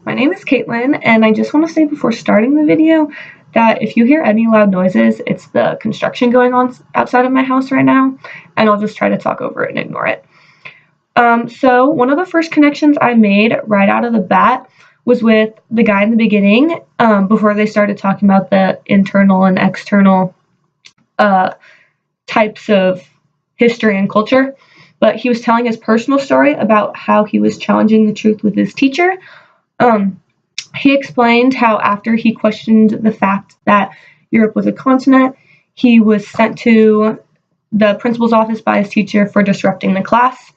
My name is Caitlin, and I just want to say before starting the video that if you hear any loud noises, it's the construction going on outside of my house right now, and I'll just try to talk over it and ignore it. So one of the first connections I made right out of the bat was with the guy in the beginning, before they started talking about the internal and external types of history and culture. But he was telling his personal story about how he was challenging the truth with his teacher. He explained how after he questioned the fact that Europe was a continent, he was sent to the principal's office by his teacher for disrupting the class.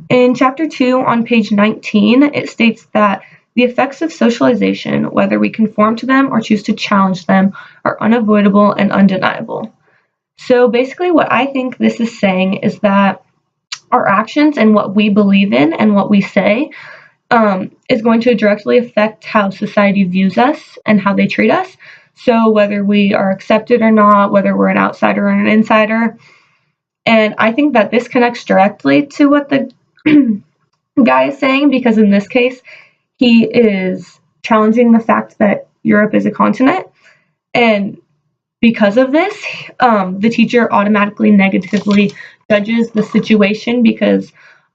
In chapter 2 on page 19, it states that the effects of socialization, whether we conform to them or choose to challenge them, are unavoidable and undeniable. So basically what I think this is saying is that our actions and what we believe in and what we say is going to directly affect how society views us and how they treat us. So whether we are accepted or not, whether we're an outsider or an insider. And I think that this connects directly to what the guy is saying, because in this case, he is challenging the fact that Europe is a continent. And because of this, the teacher automatically negatively judges the situation, because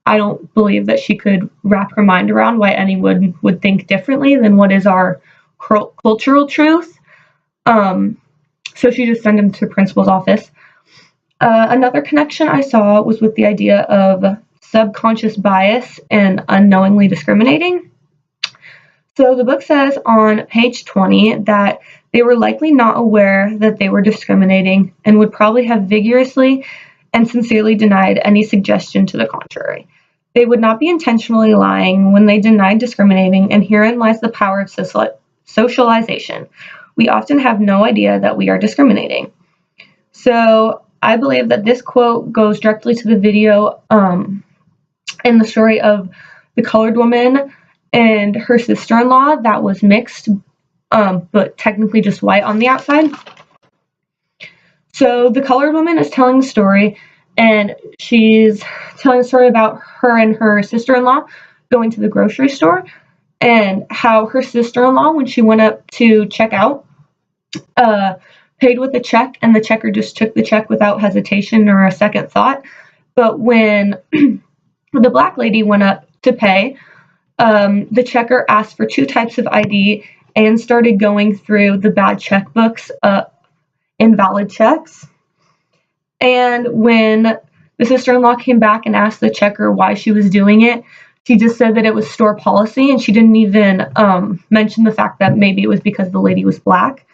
I don't believe that she could wrap her mind around why anyone would think differently than what is our cultural truth. So she just sent him to principal's office. Another connection I saw was with the idea of subconscious bias and unknowingly discriminating. So the book says on page 20 that they were likely not aware that they were discriminating and would probably have vigorously and sincerely denied any suggestion to the contrary. They would not be intentionally lying when they denied discriminating, and herein lies the power of socialization. We often have no idea that we are discriminating. So I believe that this quote goes directly to the video in the story of the colored woman and her sister-in-law that was mixed, but technically just white on the outside. So the colored woman is telling the story, and she's telling a story about her and her sister-in-law going to the grocery store, and how her sister-in-law, when she went up to check out, paid with a check, and the checker just took the check without hesitation or a second thought. But when the black lady went up to pay, the checker asked for 2 types of ID and started going through the bad checkbooks, invalid checks. And when the sister-in-law came back and asked the checker why she was doing it, she just said that it was store policy, and she didn't even mention the fact that maybe it was because the lady was black.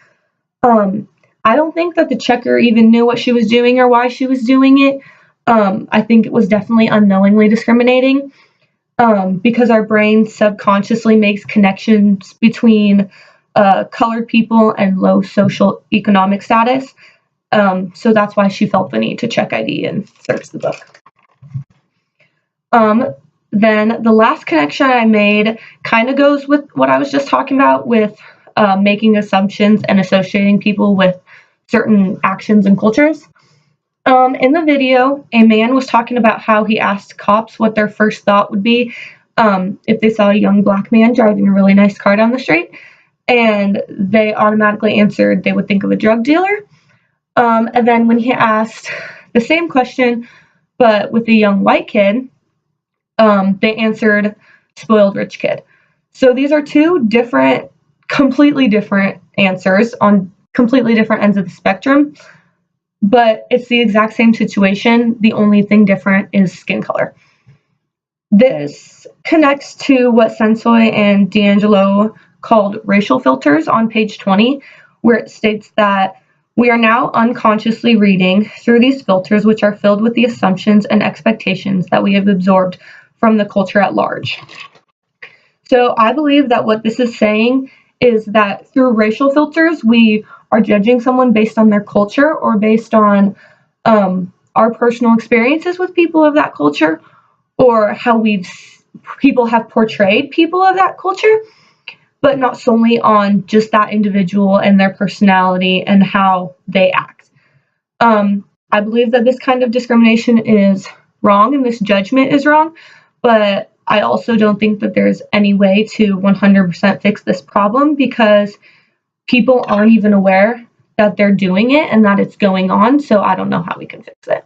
I don't think that the checker even knew what she was doing or why she was doing it. I think it was definitely unknowingly discriminating, because our brain subconsciously makes connections between colored people and low social economic status. So that's why she felt the need to check ID and search the book. Then the last connection I made kind of goes with what I was just talking about with making assumptions and associating people with certain actions and cultures. In the video, a man was talking about how he asked cops what their first thought would be if they saw a young black man driving a really nice car down the street, and they automatically answered they would think of a drug dealer. And then when he asked the same question, but with a young white kid, they answered spoiled rich kid. So these are 2 completely different answers on completely different ends of the spectrum, but it's the exact same situation. The only thing different is skin color. This connects to what Sensoy and D'Angelo called racial filters on page 20, where it states that we are now unconsciously reading through these filters, which are filled with the assumptions and expectations that we have absorbed from the culture at large. So I believe that what this is saying is that through racial filters, we are judging someone based on their culture or based on our personal experiences with people of that culture, or how people have portrayed people of that culture, but not solely on just that individual and their personality and how they act. I believe that this kind of discrimination is wrong and this judgment is wrong, but I also don't think that there's any way to 100% fix this problem because people aren't even aware that they're doing it and that it's going on. So I don't know how we can fix it.